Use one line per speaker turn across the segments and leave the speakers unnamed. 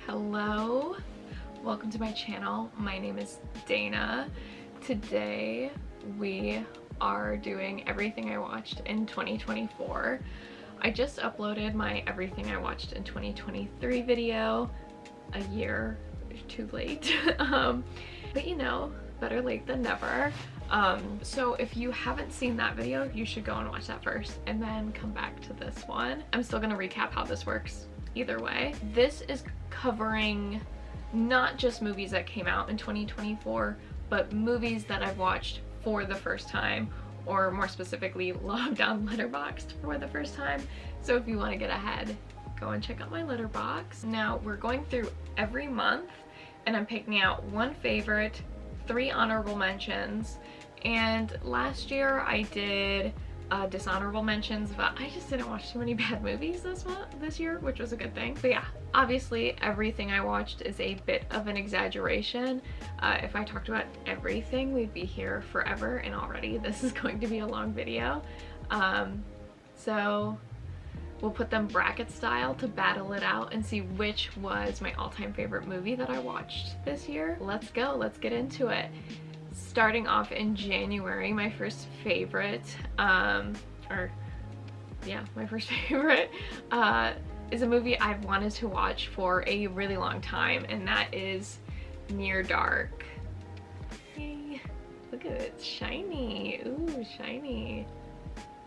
Hello, welcome to my channel. My name is Dana. Today we are doing everything I watched in 2024. I just uploaded my everything I watched in 2023 video a year too late. But you know, better late than never. So if you haven't seen that video, you should go and watch that first and then come back to this one. I'm still gonna recap how this works either way. This is covering not just movies that came out in 2024, but movies that I've watched for the first time, or more specifically logged on Letterboxd for the first time. So if you want to get ahead, go and check out my Letterboxd. Now we're going through every month and I'm picking out one favorite, 3 honorable mentions, and last year I did dishonorable mentions, but I just didn't watch too many bad movies this year, which was a good thing. But yeah, obviously everything I watched is a bit of an exaggeration. If I talked about everything, we'd be here forever, and already this is going to be a long video. So we'll put them bracket style to battle it out and see which was my all-time favorite movie that I watched this year. Let's go, let's get into it. Starting off in January, my first favorite, my first favorite is a movie I've wanted to watch for a really long time, and that is Near Dark. Yay. Look at it, it's shiny. Ooh, shiny.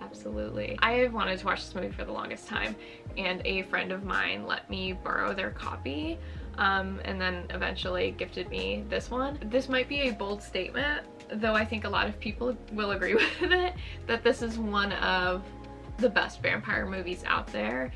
Absolutely. I have wanted to watch this movie for the longest time, and a friend of mine let me borrow their copy, and then eventually gifted me this one. This might be a bold statement, though I think a lot of people will agree with it, that this is one of the best vampire movies out there.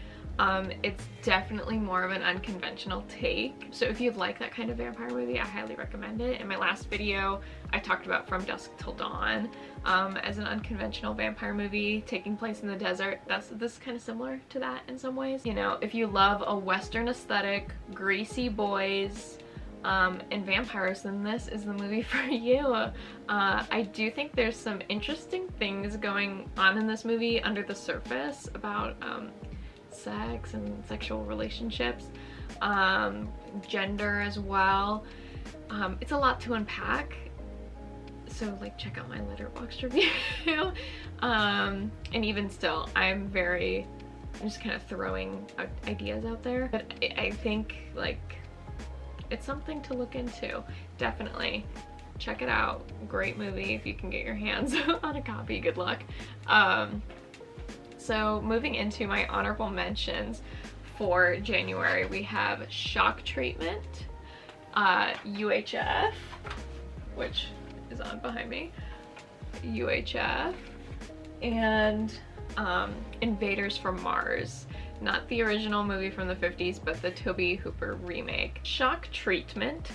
It's definitely more of an unconventional take. So if you'd like that kind of vampire movie, I highly recommend it. In my last video, I talked about From Dusk Till Dawn as an unconventional vampire movie taking place in the desert. This is kind of similar to that in some ways. You know, if you love a Western aesthetic, greasy boys, and vampires, then this is the movie for you. I do think there's some interesting things going on in this movie under the surface about sex and sexual relationships, gender as well. It's a lot to unpack, so like check out my Letterboxd review. And even still, I'm just kind of throwing ideas out there, but I think like it's something to look into. Definitely check it out. Great movie if you can get your hands on a copy. Good luck. So moving into my honorable mentions for January, we have Shock Treatment, UHF, which is on behind me, UHF, and Invaders from Mars. Not the original movie from the 50s, but the Tobe Hooper remake. Shock Treatment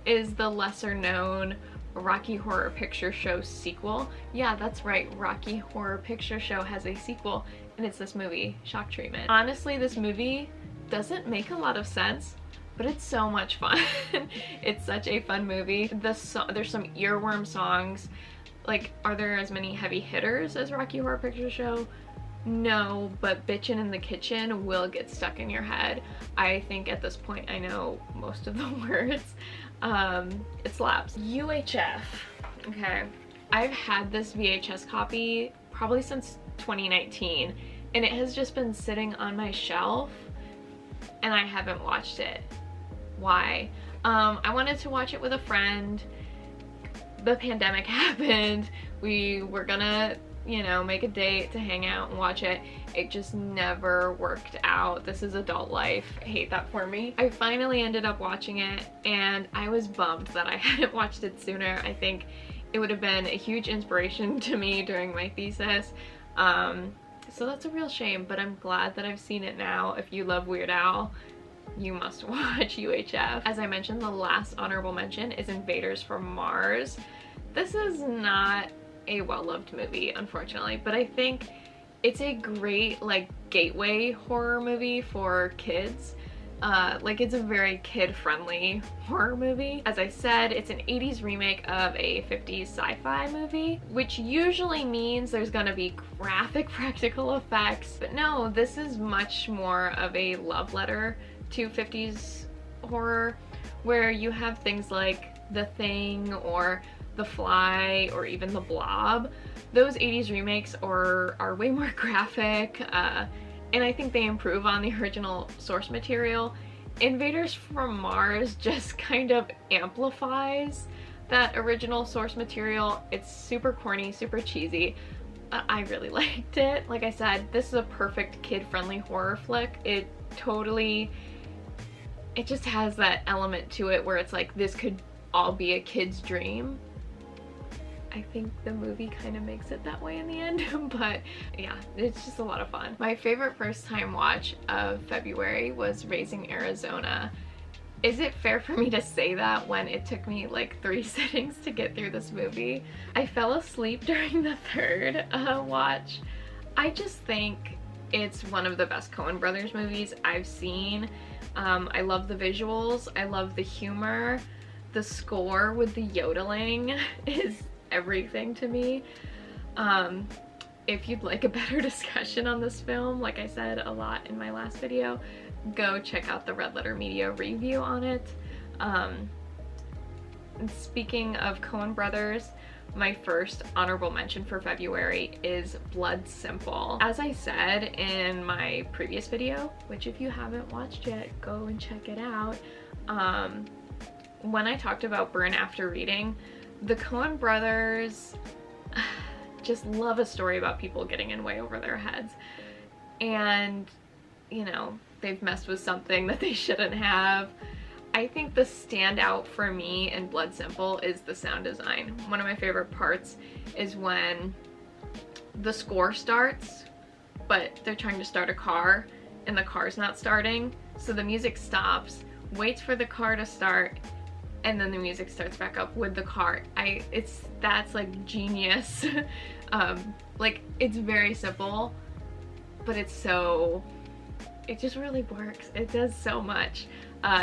is the lesser known Rocky Horror Picture Show sequel. Yeah, that's right, Rocky Horror Picture Show has a sequel, and it's this movie, Shock Treatment. Honestly, this movie doesn't make a lot of sense, but it's so much fun. It's such a fun movie. There's some earworm songs. Like, are there as many heavy hitters as Rocky Horror Picture Show? No, but Bitchin' in the Kitchen will get stuck in your head. I think at this point I know most of the words. It slaps. UHF. Okay, I've had this VHS copy probably since 2019, and it has just been sitting on my shelf and I haven't watched it. Why? I wanted to watch it with a friend. The pandemic happened. We were gonna, you know, make a date to hang out and watch it. It just never worked out. This is adult life. I hate that for me. I finally ended up watching it, and I was bummed that I hadn't watched it sooner. I think it would have been a huge inspiration to me during my thesis. So that's a real shame, but I'm glad that I've seen it now. If you love Weird Al, you must watch UHF. As I mentioned, the last honorable mention is Invaders from Mars. This is not a well-loved movie, unfortunately, but I think it's a great like gateway horror movie for kids. Like, it's a very kid-friendly horror movie. As I said, it's an 80s remake of a 50s sci-fi movie, which usually means there's gonna be graphic practical effects, but no, this is much more of a love letter to 50s horror, where you have things like The Thing or The Fly or even The Blob. Those 80s remakes are way more graphic, and I think they improve on the original source material. Invaders from Mars just kind of amplifies that original source material. It's super corny, super cheesy. I really liked it. Like I said, this is a perfect kid-friendly horror flick. It just has that element to it where it's like, this could all be a kid's dream. I think the movie kind of makes it that way in the end, but yeah, it's just a lot of fun. My favorite first time watch of February was Raising Arizona. Is it fair for me to say that when it took me like 3 sittings to get through this movie? I fell asleep during the third watch. I just think it's one of the best Coen Brothers movies I've seen. I love the visuals, I love the humor, the score with the yodeling is everything to me. If you'd like a better discussion on this film, like I said a lot in my last video, go check out the Red Letter Media review on it. And speaking of Coen Brothers, my first honorable mention for February is Blood Simple. As I said in my previous video, which if you haven't watched yet, go and check it out, when I talked about Burn After Reading, the Coen Brothers just love a story about people getting in way over their heads. And, you know, they've messed with something that they shouldn't have. I think the standout for me in Blood Simple is the sound design. One of my favorite parts is when the score starts, but they're trying to start a car and the car's not starting. So the music stops, waits for the car to start, and then the music starts back up with the car. That's like genius. Like, it's very simple, but it just really works. It does so much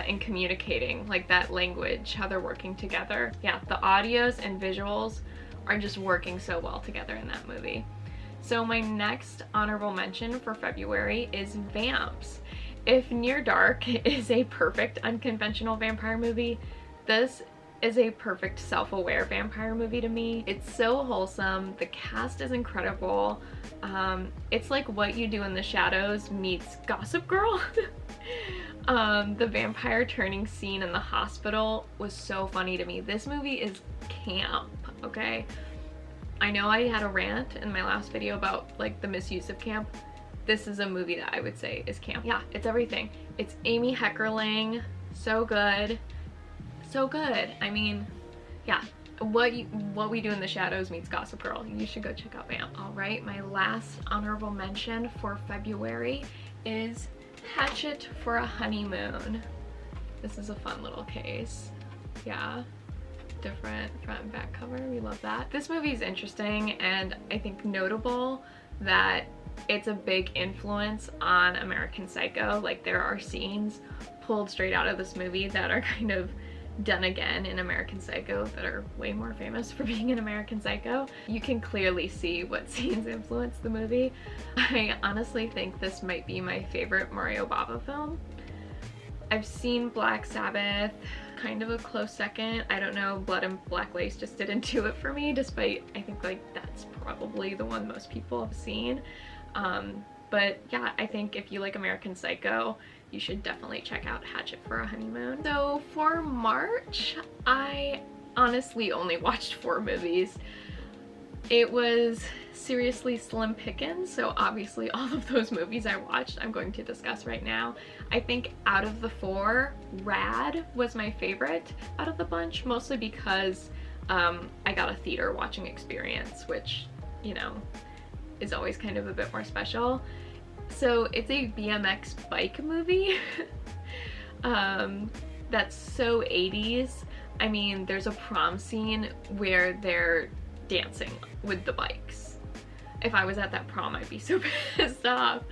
in communicating, like that language, how they're working together. Yeah, the audios and visuals are just working so well together in that movie. So my next honorable mention for February is Vamps. If Near Dark is a perfect unconventional vampire movie, this is a perfect self-aware vampire movie to me. It's so wholesome. The cast is incredible. It's like What You Do in the Shadows meets Gossip Girl. The vampire turning scene in the hospital was so funny to me. This movie is camp, okay? I know I had a rant in my last video about like the misuse of camp. This is a movie that I would say is camp. Yeah, it's everything. It's Amy Heckerling, so good. So good. I mean, yeah, What We Do in the Shadows meets Gossip Girl. You should go check out Vamp. All right, my last honorable mention for February is Hatchet for a Honeymoon. This is a fun little case. Yeah, different front and back cover. We love that. This movie is interesting and I think notable that it's a big influence on American Psycho. Like, there are scenes pulled straight out of this movie that are kind of done again in American Psycho that are way more famous for being an American Psycho. You can clearly see what scenes influenced the movie. I honestly think this might be my favorite Mario Bava film. I've seen Black Sabbath, kind of a close second. I don't know, Blood and Black Lace just didn't do it for me, despite I think like that's probably the one most people have seen. But yeah, I think if you like American Psycho, you should definitely check out Hatchet for a Honeymoon. So for March, I honestly only watched 4 movies. It was seriously slim pickings, so obviously all of those movies I watched I'm going to discuss right now. I think out of the 4, Rad was my favorite out of the bunch, mostly because I got a theater watching experience, which, you know, is always kind of a bit more special. So it's a BMX bike movie that's so 80s. I mean, there's a prom scene where they're dancing with the bikes. If I was at that prom, I'd be so pissed off.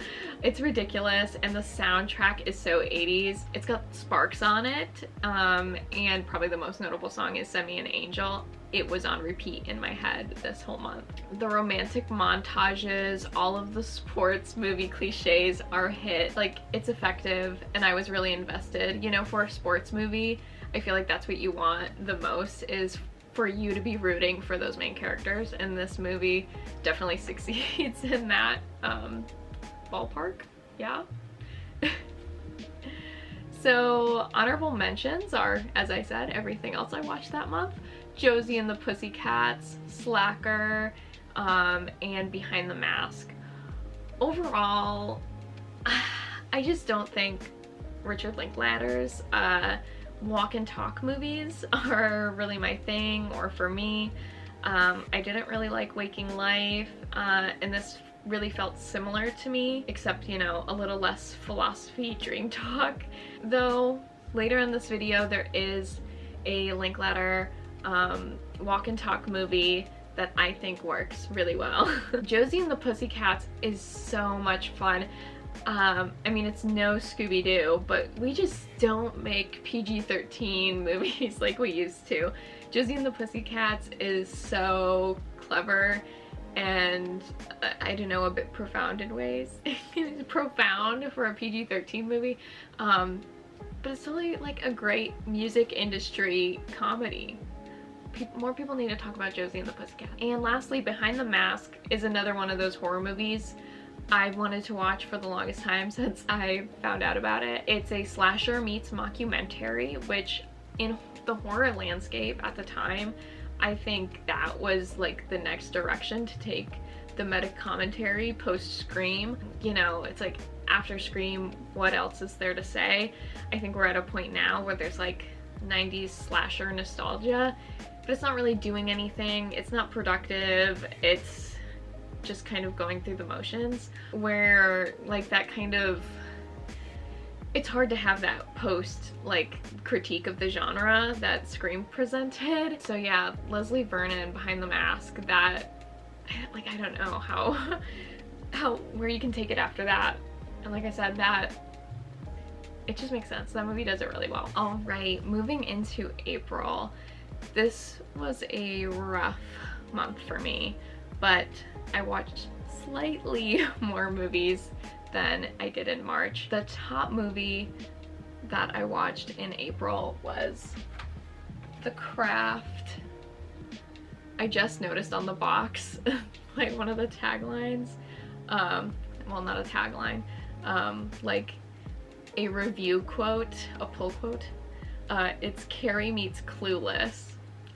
It's ridiculous, and the soundtrack is so 80s. It's got Sparks on it, and probably the most notable song is Send Me an Angel. it was on repeat in my head this whole month. The romantic montages, all of the sports movie cliches are hit. Like, it's effective, and I was really invested. You know, for a sports movie, I feel like that's what you want the most, is for you to be rooting for those main characters, and this movie definitely succeeds in that ballpark. Yeah. So honorable mentions are, as I said, everything else I watched that month: Josie and the Pussycats, Slacker, and Behind the Mask. Overall, I just don't think Richard Linklater's walk and talk movies are really my thing, or for me. I didn't really like Waking Life, and this really felt similar to me, except, you know, a little less philosophy dream talk. Though later in this video there is a Linklater walk and talk movie that I think works really well. Josie and the Pussycats is so much fun. I mean, it's no Scooby-Doo, but we just don't make PG-13 movies like we used to. Josie and the Pussycats is so clever and, I don't know, a bit profound in ways. It's profound for a PG-13 movie, but it's totally like a great music industry comedy. More people need to talk about Josie and the Pussycats. And lastly, Behind the Mask is another one of those horror movies I've wanted to watch for the longest time since I found out about it. It's a slasher meets mockumentary, which in the horror landscape at the time, I think that was like the next direction to take the meta commentary post Scream. You know, it's like, after Scream, what else is there to say? I think we're at a point now where there's like 90s slasher nostalgia, but it's not really doing anything. It's not productive. It's just kind of going through the motions, where like that kind of, it's hard to have that post like critique of the genre that Scream presented. So yeah, Leslie Vernon, Behind the Mask, that, like, I don't know how where you can take it after that. And like I said, that it just makes sense. That movie does it really well. All right, moving into April. This was a rough month for me, but I watched slightly more movies than I did in March. The top movie that I watched in April was The Craft. I just noticed on the box, like one of the taglines, well, not a tagline, like a review quote, a pull quote. It's Carrie meets Clueless.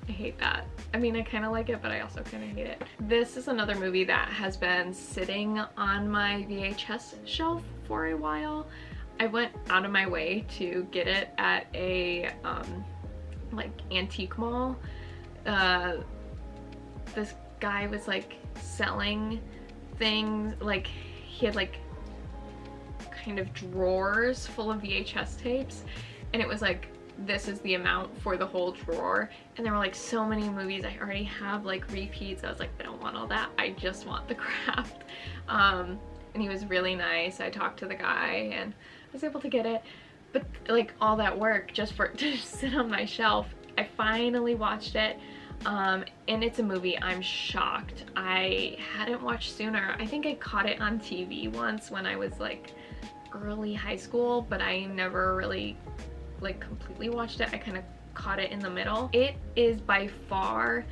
I hate that. I mean, I kind of like it, but I also kind of hate it. This is another movie that has been sitting on my VHS shelf for a while. I went out of my way to get it at a like antique mall. This guy was like selling things, like he had like kind of drawers full of VHS tapes, and it was like, this is the amount for the whole drawer, and there were like so many movies I already have, like repeats. I was like, I don't want all that, I just want The Craft. And he was really nice. I talked to the guy and I was able to get it, but like all that work just for it to sit on my shelf. I finally watched it, and it's a movie I'm shocked I hadn't watched sooner. I think I caught it on TV once when I was like early high school, but I never really like completely watched it. I kind of caught it in the middle. It is by far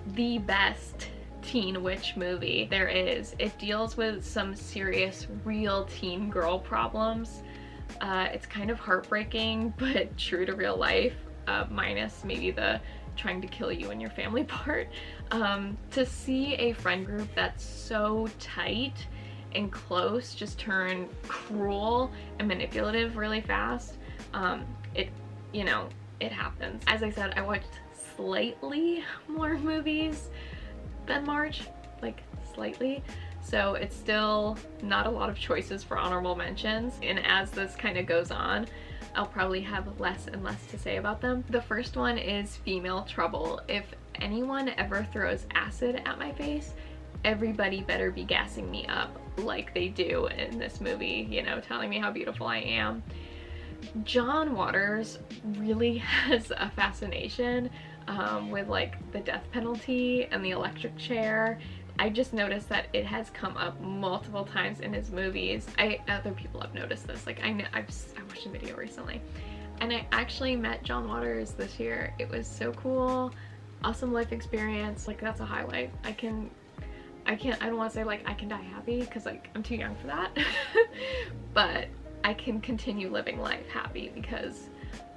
the best teen witch movie there is. It deals with some serious real teen girl problems. It's kind of heartbreaking but true to real life, minus maybe the trying to kill you and your family part. To see a friend group that's so tight and close just turn cruel and manipulative really fast, you know, it happens. As I said, I watched slightly more movies than March, like slightly, so it's still not a lot of choices for honorable mentions, and as this kind of goes on, I'll probably have less and less to say about them. The first one is Female Trouble. If anyone ever throws acid at my face, everybody better be gassing me up like they do in this movie, you know, telling me how beautiful I am. John Waters really has a fascination with like the death penalty and the electric chair. I just noticed that it has come up multiple times in his movies. Other people have noticed this. Like I watched a video recently, and I actually met John Waters this year. It was so cool, awesome life experience. Like that's a highlight. I don't want to say like I can die happy because like I'm too young for that, but I can continue living life happy because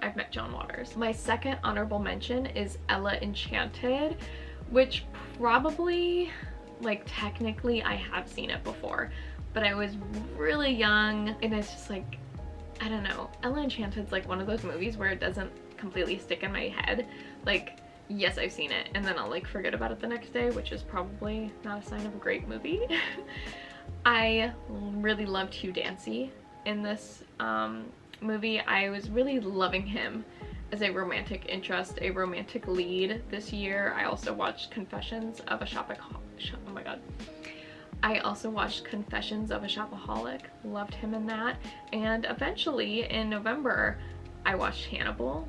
I've met John Waters. My second honorable mention is Ella Enchanted, which probably, like technically I have seen it before, but I was really young and it's just like, I don't know. Ella Enchanted's like one of those movies where it doesn't completely stick in my head. Like, yes, I've seen it and then I'll like forget about it the next day, which is probably not a sign of a great movie. I really loved Hugh Dancy in this movie. I was really loving him as a romantic interest, a romantic lead this year. I also watched Confessions of a oh my god. I also watched Confessions of a Shopaholic. Loved him in that. And eventually in November, I watched Hannibal.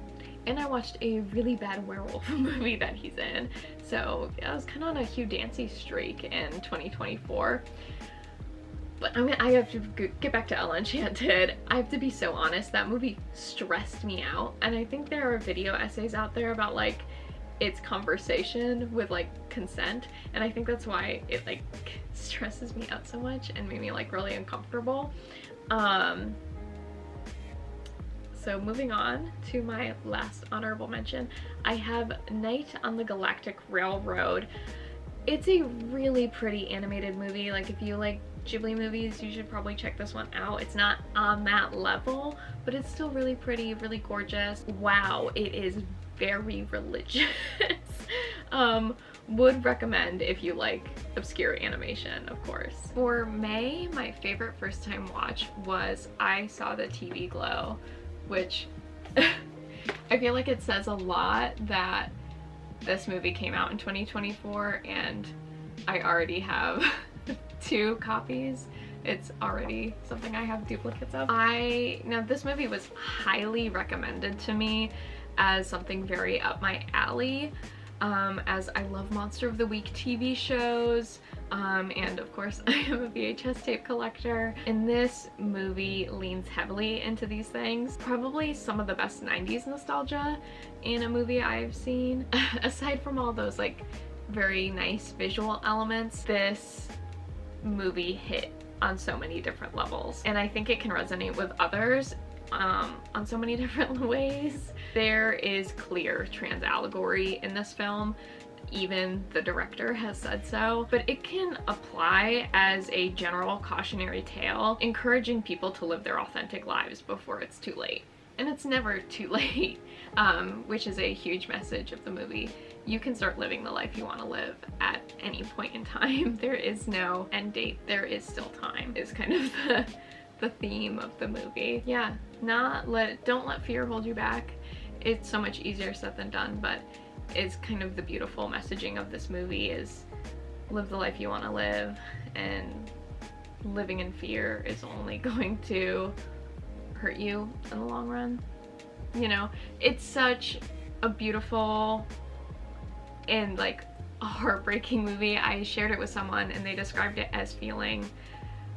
And I watched a really bad werewolf movie that he's in. So I was kind of on a Hugh Dancy streak in 2024. But I have to get back to Ella Enchanted. I have to be so honest, that movie stressed me out. And I think there are video essays out there about like its conversation with like consent. And I think that's why it like stresses me out so much and made me like really uncomfortable. So moving on to my last honorable mention, I have Night on the Galactic Railroad. It's a really pretty animated movie. Like if you like Ghibli movies, you should probably check this one out. It's not on that level, but it's still really pretty, really gorgeous. Wow, it is very religious. Would recommend if you like obscure animation, of course. For May, my favorite first time watch was I Saw the TV Glow, which I feel like it says a lot that this movie came out in 2024 and I already have 2 copies. It's already something I have duplicates of. Now this movie was highly recommended to me as something very up my alley, as I love Monster of the Week TV shows, and of course I am a VHS tape collector, and this movie leans heavily into these things. Probably some of the best 90s nostalgia in a movie I've seen. Aside from all those like very nice visual elements, this movie hit on so many different levels, and I think it can resonate with others on so many different ways. There is clear trans allegory in this film. Even the director has said so, but it can apply as a general cautionary tale, encouraging people to live their authentic lives before it's too late. And it's never too late, which is a huge message of the movie. You can start living the life you want to live at any point in time. There is no end date. There is still time, is kind of the theme of the movie. Yeah, don't let fear hold you back. It's so much easier said than done, but it's kind of the beautiful messaging of this movie is live the life you want to live, and living in fear is only going to hurt you in the long run. You know, it's such a beautiful and like a heartbreaking movie. I shared it with someone and they described it as feeling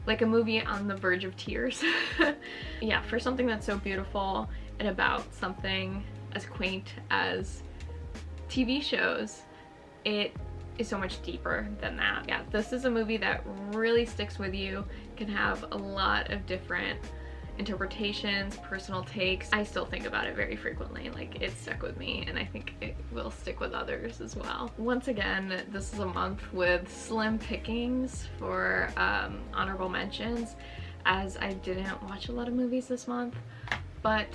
like a movie on the verge of tears. Yeah, for something that's so beautiful and about something as quaint as TV shows, it is so much deeper than that. Yeah, this is a movie that really sticks with you, can have a lot of different interpretations, personal takes. I still think about it very frequently. Like, it stuck with me and I think it will stick with others as well. Once again, this is a month with slim pickings for honorable mentions, as I didn't watch a lot of movies this month, but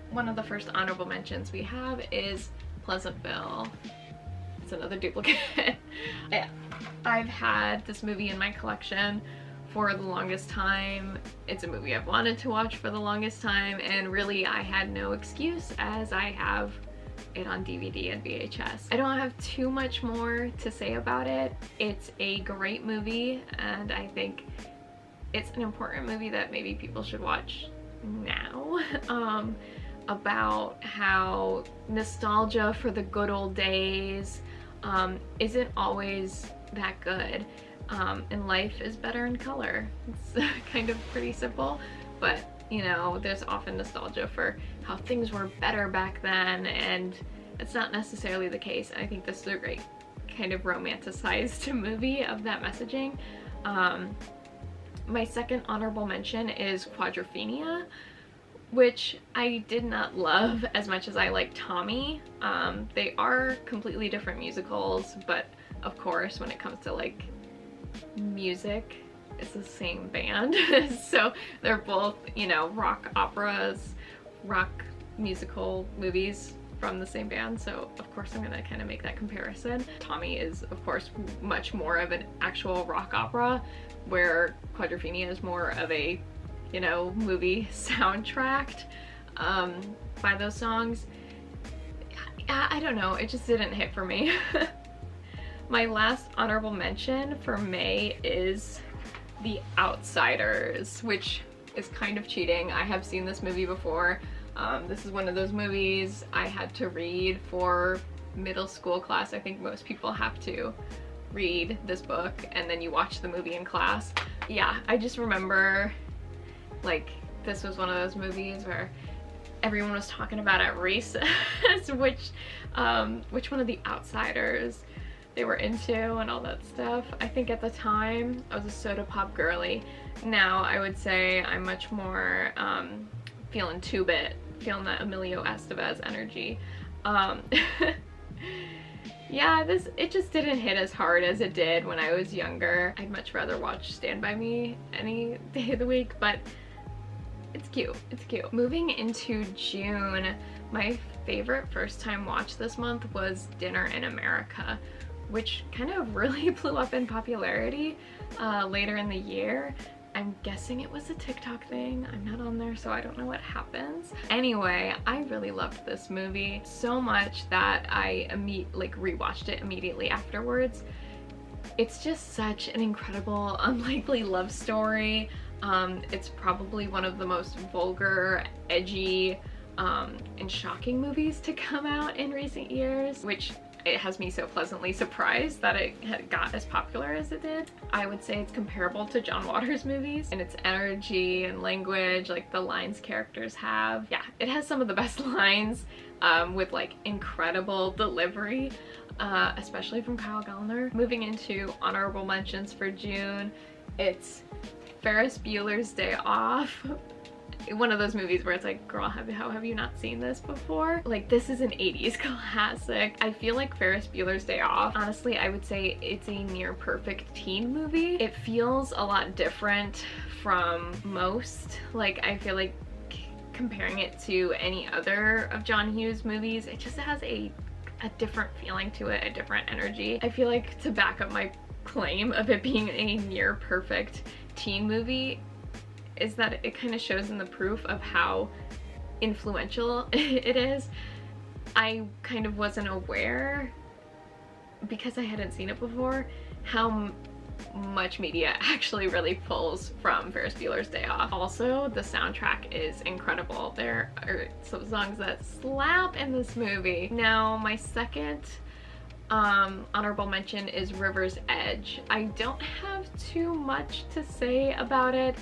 one of the first honorable mentions we have is Pleasantville. It's another duplicate. I've had this movie in my collection for the longest time. It's a movie I've wanted to watch for the longest time, and really I had no excuse as I have it on DVD and VHS. I don't have too much more to say about it. It's a great movie, and I think it's an important movie that maybe people should watch now. about how nostalgia for the good old days isn't always that good, and life is better in color. It's kind of pretty simple, but you know, there's often nostalgia for how things were better back then, and it's not necessarily the case. And I think this is a great kind of romanticized movie of that messaging. My second honorable mention is Quadrophenia, which I did not love as much as I like Tommy. They are completely different musicals, but of course when it comes to like music, it's the same band. So they're both, you know, rock operas, rock musical movies from the same band, so of course I'm gonna kind of make that comparison. Tommy is of course much more of an actual rock opera, where Quadrophenia is more of a, you know, movie soundtracked by those songs. I don't know, it just didn't hit for me. My last honorable mention for May is The Outsiders, which is kind of cheating. I have seen this movie before. This is one of those movies I had to read for middle school class. I think most people have to read this book and then you watch the movie in class. Yeah, I just remember like this was one of those movies where everyone was talking about at recess which one of the outsiders they were into and all that stuff. I think at the time I was a soda pop girly. Now I would say I'm much more feeling 2-bit, feeling that Emilio Estevez energy. Yeah, it just didn't hit as hard as it did when I was younger. I'd much rather watch Stand By Me any day of the week, but it's cute. It's cute. Moving into June, my favorite first time watch this month was Dinner in America, which kind of really blew up in popularity later in the year. I'm guessing it was a TikTok thing. I'm not on there, so I don't know what happens. Anyway, I really loved this movie so much that I rewatched it immediately afterwards. It's just such an incredible, unlikely love story. It's probably one of the most vulgar, edgy, and shocking movies to come out in recent years, which it has me so pleasantly surprised that it got as popular as it did. I would say it's comparable to John Waters' movies in its energy and language, like the lines characters have. Yeah, it has some of the best lines with like incredible delivery, especially from Kyle Gallner. Moving into honorable mentions for June, it's Ferris Bueller's Day Off. One of those movies where it's like, girl, how have you not seen this before? Like, this is an 80s classic. I feel like Ferris Bueller's Day Off, honestly, I would say it's a near perfect teen movie. It feels a lot different from most. Like, I feel like comparing it to any other of John Hughes' movies, it just has a different feeling to it, a different energy. I feel like to back up my claim of it being a near perfect teen movie is that it kind of shows in the proof of how influential it is. I kind of wasn't aware, because I hadn't seen it before, how much media actually really pulls from Ferris Bueller's Day Off. Also, the soundtrack is incredible. There are some songs that slap in this movie. Now, my second honorable mention is River's Edge. I don't have too much to say about it.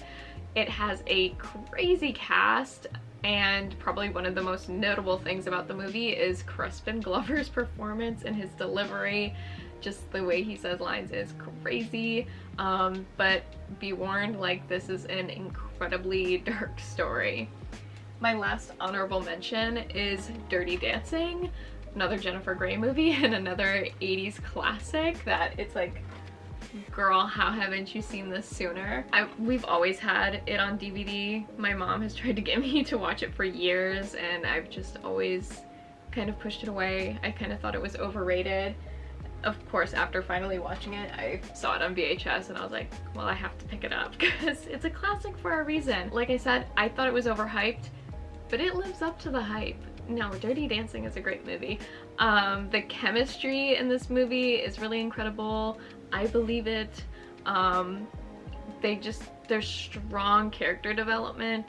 It has a crazy cast, and probably one of the most notable things about the movie is Crispin Glover's performance and his delivery. Just the way he says lines is crazy, but be warned, like, this is an incredibly dark story. My last honorable mention is Dirty Dancing, another Jennifer Grey movie and another 80s classic that it's like, girl, how haven't you seen this sooner? We've always had it on DVD. My mom has tried to get me to watch it for years, and I've just always kind of pushed it away. I kind of thought it was overrated. Of course, after finally watching it, I saw it on VHS and I was like, well, I have to pick it up because it's a classic for a reason. Like I said, I thought it was overhyped, but it lives up to the hype. No, Dirty Dancing is a great movie. The chemistry in this movie is really incredible. I believe it. There's strong character development.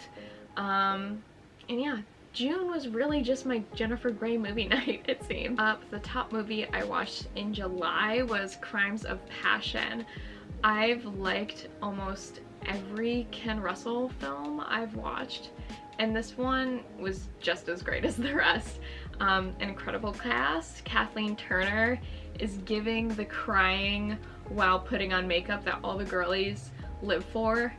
And yeah, June was really just my Jennifer Grey movie night, it seemed. The top movie I watched in July was Crimes of Passion. I've liked almost every Ken Russell film I've watched, and this one was just as great as the rest. An incredible cast. Kathleen Turner is giving the crying while putting on makeup that all the girlies live for.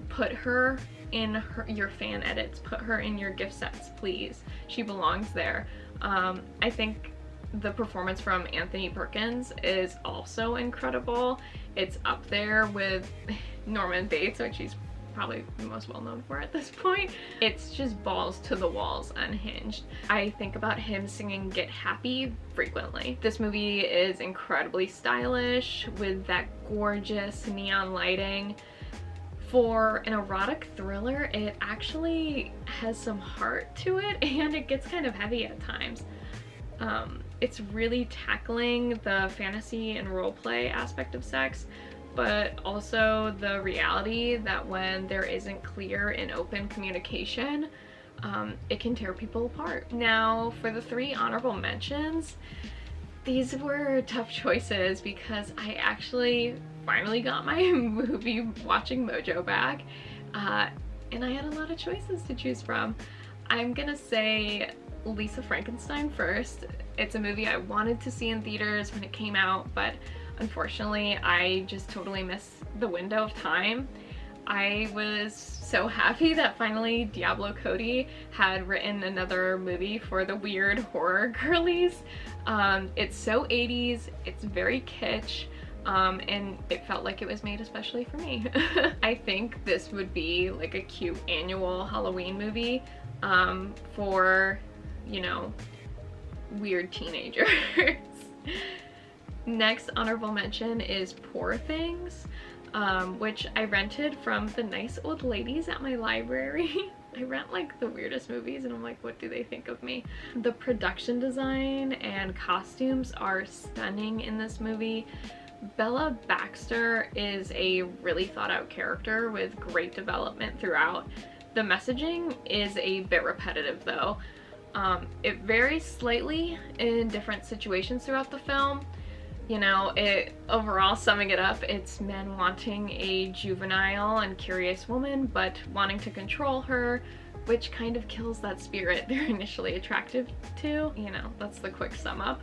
Put her in your fan edits, put her in your gift sets, please. She belongs there. I think the performance from Anthony Perkins is also incredible. It's up there with Norman Bates, which he's probably the most well known for at this point. It's just balls to the walls, unhinged. I think about him singing Get Happy frequently. This movie is incredibly stylish with that gorgeous neon lighting. For an erotic thriller, it actually has some heart to it, and it gets kind of heavy at times. It's really tackling the fantasy and roleplay aspect of sex, but also the reality that when there isn't clear and open communication, it can tear people apart. Now, for the 3 honorable mentions, these were tough choices because I actually finally got my movie watching mojo back, and I had a lot of choices to choose from. I'm gonna say Lisa Frankenstein first. It's a movie I wanted to see in theaters when it came out, but unfortunately I just totally missed the window of time. I was so happy that finally Diablo Cody had written another movie for the weird horror girlies. It's so 80s, it's very kitsch, and it felt like it was made especially for me. I think this would be like a cute annual Halloween movie for, you know, weird teenagers. Next honorable mention is Poor Things, which I rented from the nice old ladies at my library. I rent like the weirdest movies and I'm like, what do they think of me? The production design and costumes are stunning in this movie. Bella Baxter is a really thought out character with great development throughout. The messaging is a bit repetitive though. It varies slightly in different situations throughout the film. You know, overall, summing it up, it's men wanting a juvenile and curious woman, but wanting to control her, which kind of kills that spirit they're initially attracted to. You know, that's the quick sum up.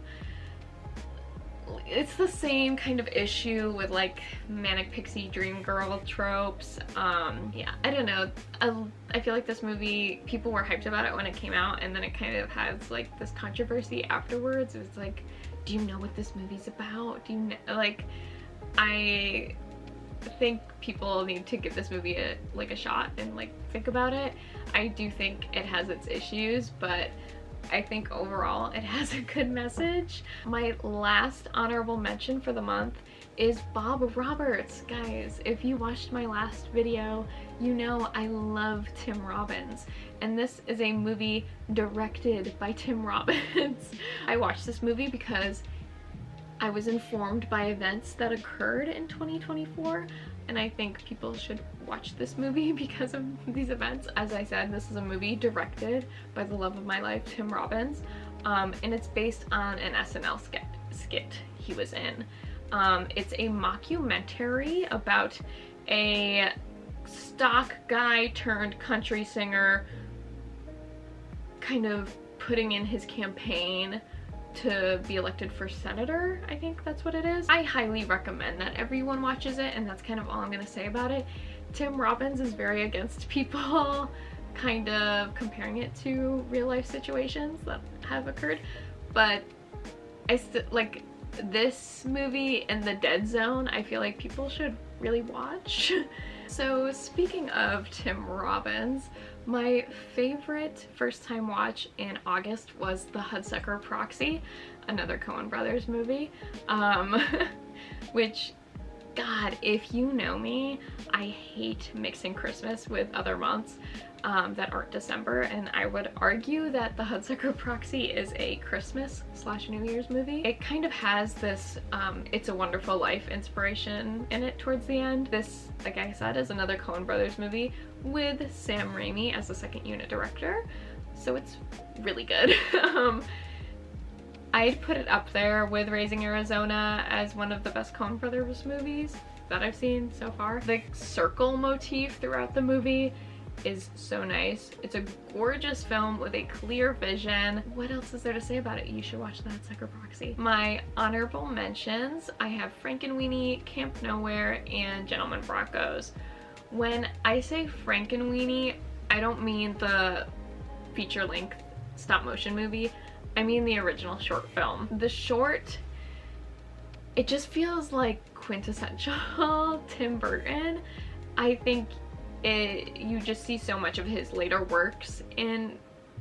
It's the same kind of issue with like manic pixie dream girl tropes. Yeah, I don't know. I feel like this movie, people were hyped about it when it came out, and then it kind of has like this controversy afterwards. It's like, do you know what this movie's about? Do you know? Like, I think people need to give this movie a shot and like think about it. I do think it has its issues, but I think overall it has a good message. My last honorable mention for the month is Bob Roberts. Guys, if you watched my last video, you know I love Tim Robbins, and this is a movie directed by Tim Robbins. I watched this movie because I was informed by events that occurred in 2024, and I think people should watch this movie because of these events. As I said, this is a movie directed by the love of my life, Tim Robbins, and it's based on an SNL skit he was in. It's a mockumentary about a stock guy turned country singer kind of putting in his campaign to be elected for senator. I think that's what it is. I highly recommend that everyone watches it, and that's kind of all I'm gonna say about it. Tim Robbins is very against people kind of comparing it to real life situations that have occurred, but I still like this movie and The Dead Zone. I feel like people should really watch. So speaking of Tim Robbins, my favorite first time watch in August was The Hudsucker Proxy, another Coen Brothers movie, which, God, if you know me, I hate mixing Christmas with other months. that aren't December, and I would argue that The Hudsucker Proxy is a Christmas / New Year's movie. It kind of has this It's a Wonderful Life inspiration in it towards the end. This, like I said, is another Coen Brothers movie with Sam Raimi as the second unit director, so it's really good. I'd put it up there with Raising Arizona as one of the best Coen Brothers movies that I've seen so far. The circle motif throughout the movie is so nice. It's a gorgeous film with a clear vision. What else is there to say about it? You should watch The Hudsucker Proxy. My honorable mentions, I have Frankenweenie, Camp Nowhere, and Gentlemen Broncos. When I say Frankenweenie, I don't mean the feature-length stop-motion movie. I mean the original short film. The short, it just feels like quintessential Tim Burton. I think you just see so much of his later works in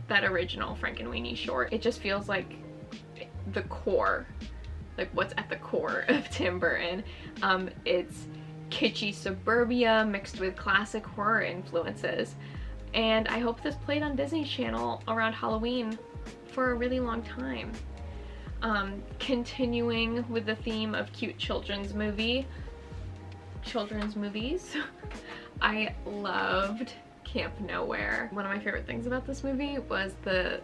that original Frankenweenie short. It just feels like the core, like what's at the core of Tim Burton. It's kitschy suburbia mixed with classic horror influences, and I hope this played on Disney Channel around Halloween for a really long time. Continuing with the theme of cute children's movies, I loved Camp Nowhere. One of my favorite things about this movie was the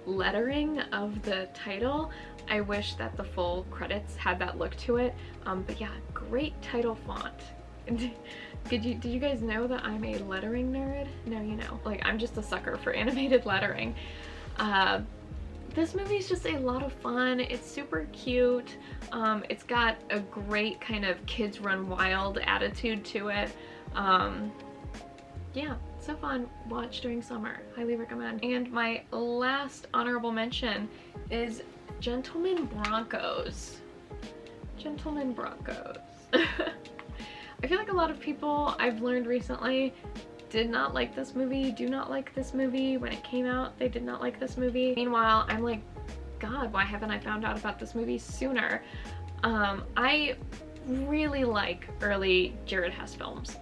lettering of the title. I wish that the full credits had that look to it, but yeah, great title font. Did you guys know that I'm a lettering nerd? Now you know. Like, I'm just a sucker for animated lettering. This movie is just a lot of fun. It's super cute. It's got a great kind of kids run wild attitude to it. Yeah, so fun. Watch during summer. Highly recommend. And my last honorable mention is Gentlemen Broncos. Gentlemen Broncos. I feel like a lot of people I've learned recently did not like this movie, do not like this movie. When it came out, they did not like this movie. Meanwhile, I'm like, God, why haven't I found out about this movie sooner? I really like early Jared Hess films.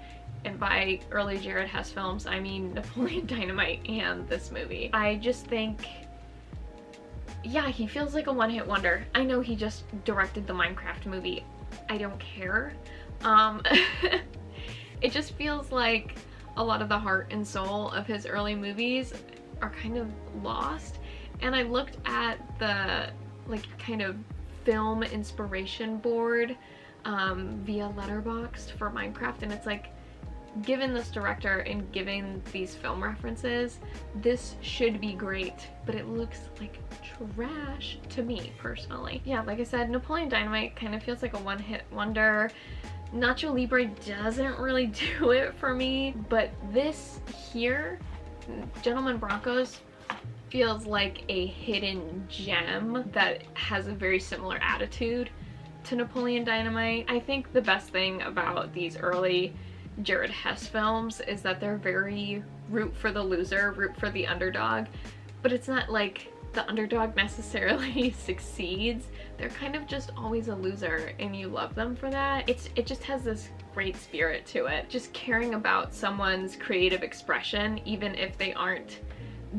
And by early Jared Hess films, I mean Napoleon Dynamite and this movie. I just think, yeah, he feels like a one-hit wonder. I know he just directed the Minecraft movie. I don't care. It just feels like a lot of the heart and soul of his early movies are kind of lost. And I looked at the like kind of film inspiration board via Letterboxd for Minecraft, and it's like, given this director and given these film references, this should be great, but it looks like trash to me personally. Yeah, like I said, Napoleon Dynamite kind of feels like a one-hit wonder. Nacho Libre doesn't really do it for me, but this here, Gentlemen Broncos, feels like a hidden gem that has a very similar attitude to Napoleon Dynamite. I think the best thing about these early Jared Hess films is that they're very root for the loser, root for the underdog, but it's not like the underdog necessarily succeeds. They're kind of just always a loser, and you love them for that. It just has this great spirit to it. Just caring about someone's creative expression, even if they aren't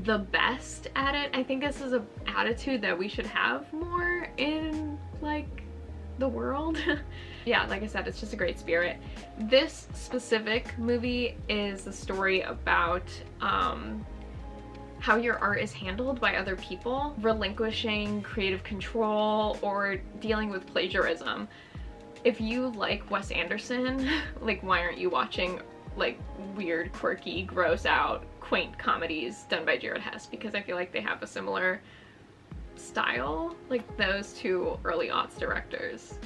the best at it. I think this is an attitude that we should have more in, like, the world. Yeah, like I said, it's just a great spirit. This specific movie is a story about how your art is handled by other people, relinquishing creative control or dealing with plagiarism. If you like Wes Anderson, like, why aren't you watching like weird, quirky, gross out, quaint comedies done by Jared Hess? Because I feel like they have a similar style, like those two early aughts directors.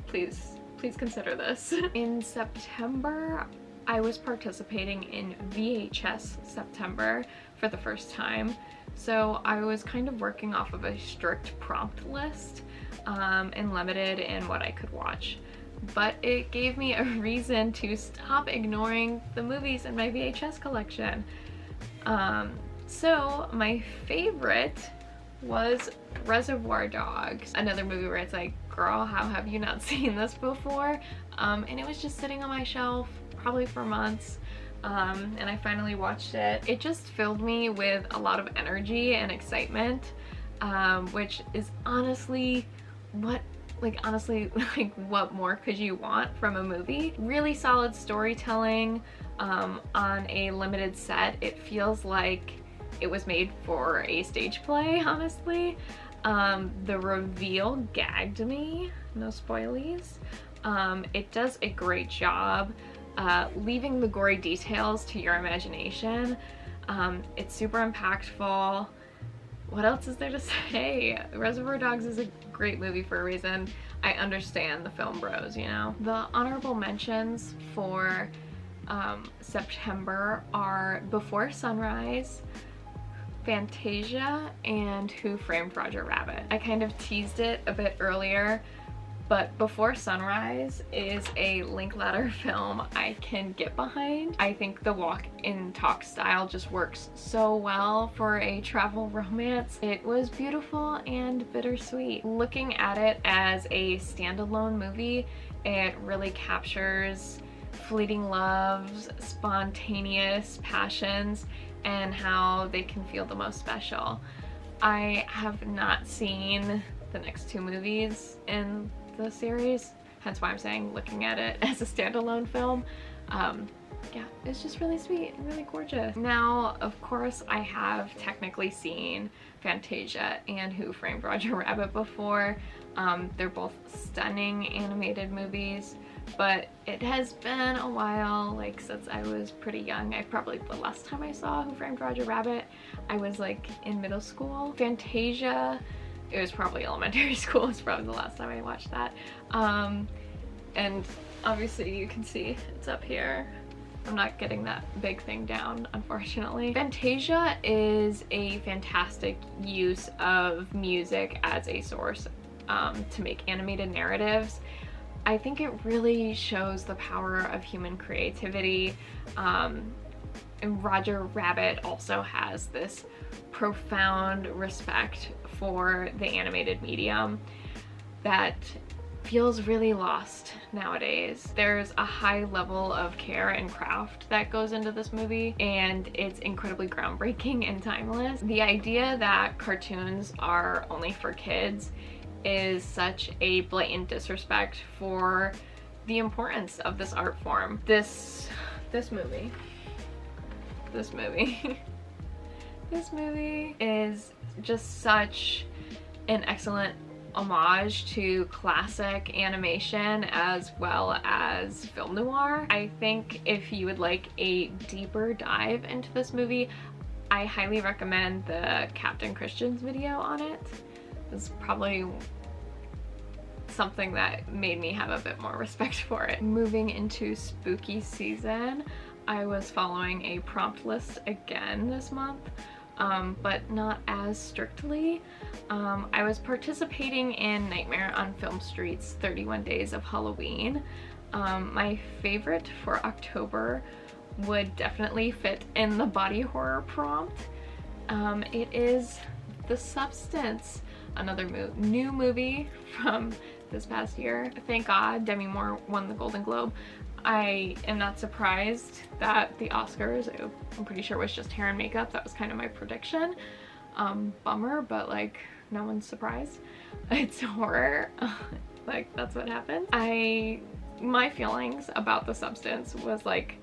Please consider this. In September, I was participating in VHS September for the first time. So I was kind of working off of a strict prompt list and limited in what I could watch. But it gave me a reason to stop ignoring the movies in my VHS collection. So my favorite was Reservoir Dogs, another movie where it's like, girl, how have you not seen this before? And it was just sitting on my shelf probably for months. and I finally watched it. It just filled me with a lot of energy and excitement, which is honestly what what more could you want from a movie? Really solid storytelling on a limited set. It feels like it was made for a stage play, honestly. The reveal gagged me, no spoilies. It does a great job leaving the gory details to your imagination. It's super impactful. What else is there to say? Reservoir Dogs is a great movie for a reason. I understand the film bros, you know? The honorable mentions for September are Before Sunrise, Fantasia, and Who Framed Roger Rabbit. I kind of teased it a bit earlier, but Before Sunrise is a Linklater film I can get behind. I think the walk and talk style just works so well for a travel romance. It was beautiful and bittersweet. Looking at it as a standalone movie, it really captures fleeting loves, spontaneous passions, and how they can feel the most special. I have not seen the next two movies in the series, hence why I'm saying looking at it as a standalone film. Yeah, it's just really sweet and really gorgeous. Now, of course, I have technically seen Fantasia and Who Framed Roger Rabbit before. They're both stunning animated movies, but it has been a while, like since I was pretty young. The last time I saw Who Framed Roger Rabbit, I was like in middle school. Fantasia, it was probably elementary school. It's probably the last time I watched that. And obviously you can see it's up here. I'm not getting that big thing down, unfortunately. Fantasia is a fantastic use of music as a source to make animated narratives. I think it really shows the power of human creativity. And Roger Rabbit also has this profound respect for the animated medium that feels really lost nowadays. There's a high level of care and craft that goes into this movie, and it's incredibly groundbreaking and timeless. The idea that cartoons are only for kids is such a blatant disrespect for the importance of this art form. This movie is just such an excellent homage to classic animation as well as film noir. I think if you would like a deeper dive into this movie, I highly recommend the Captain Christian's video on it. It's probably something that made me have a bit more respect for it. Moving into spooky season, I was following a prompt list again this month, but not as strictly. I was participating in Nightmare on Film Street's 31 Days of Halloween. My favorite for October would definitely fit in the body horror prompt. It is The Substance, another new movie from this past year. Thank God Demi Moore won the Golden Globe. I am not surprised that the Oscars, I'm pretty sure, was just hair and makeup. That was kind of my prediction. Bummer, but like no one's surprised. It's horror. Like that's what happened. My feelings about The Substance was like,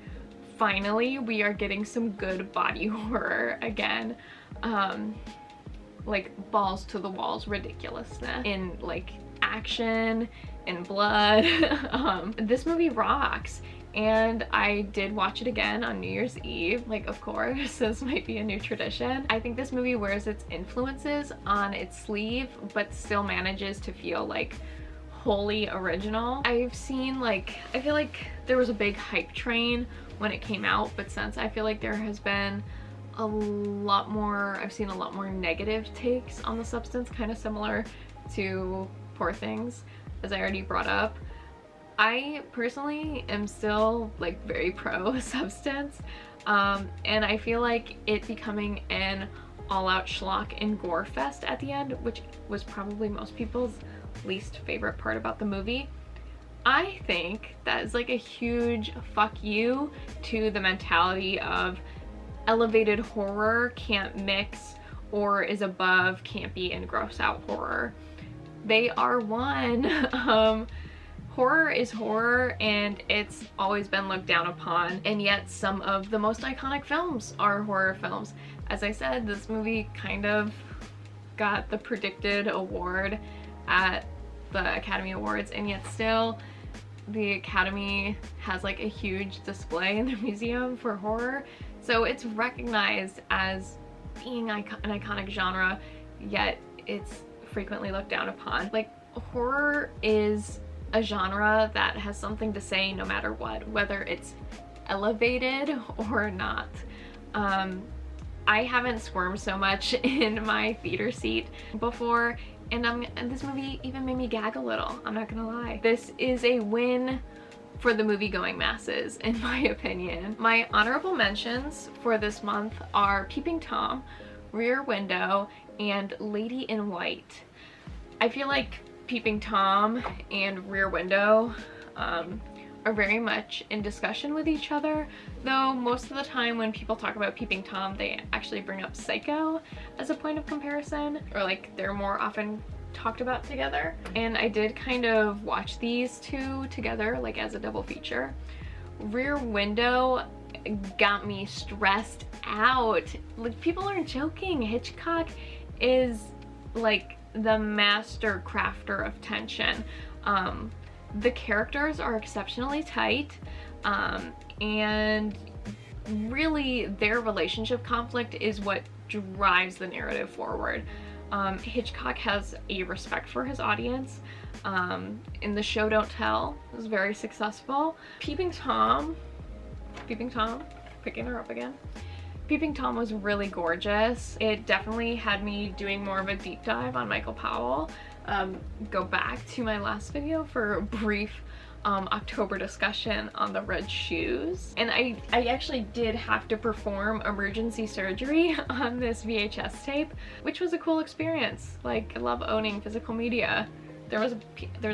finally we are getting some good body horror again. Like balls to the walls ridiculousness in like action and blood. This movie rocks, and I did watch it again on New Year's Eve. Like, of course, this might be a new tradition. I think this movie wears its influences on its sleeve, but still manages to feel like wholly original. I feel like there was a big hype train when it came out, but since I feel like there has been I've seen a lot more negative takes on The Substance, kind of similar to Poor Things, as I already brought up. I personally am still like very pro Substance, and I feel like it becoming an all-out schlock and gore fest at the end, which was probably most people's least favorite part about the movie, I think that is like a huge fuck you to the mentality of elevated horror can't mix or is above campy and gross out horror. They are one. Horror is horror, and it's always been looked down upon, and yet some of the most iconic films are horror films. As I said, this movie kind of got the predicted award at the Academy Awards, and yet still the Academy has like a huge display in their museum for horror, so it's recognized as being an iconic genre, yet it's frequently looked down upon. Like, horror is a genre that has something to say no matter what, whether it's elevated or not. I haven't squirmed so much in my theater seat before, and this movie even made me gag a little, I'm not gonna lie. This is a win for the movie-going masses, in my opinion. My honorable mentions for this month are Peeping Tom, Rear Window, and Lady in White. I feel like Peeping Tom and Rear Window are very much in discussion with each other, though most of the time when people talk about Peeping Tom, they actually bring up Psycho as a point of comparison, or like they're more often talked about together. And I did kind of watch these two together, like as a double feature. Rear Window got me stressed out. Like, people aren't joking. Hitchcock is like the master crafter of tension. The characters are exceptionally tight, and really their relationship conflict is what drives the narrative forward. Hitchcock has a respect for his audience. In the Show Don't Tell, it was very successful. Peeping Tom, picking her up again. Peeping Tom was really gorgeous. It definitely had me doing more of a deep dive on Michael Powell. Go back to my last video for a brief October discussion on the Red Shoes. And I actually did have to perform emergency surgery on this VHS tape, which was a cool experience. Like, I love owning physical media. There was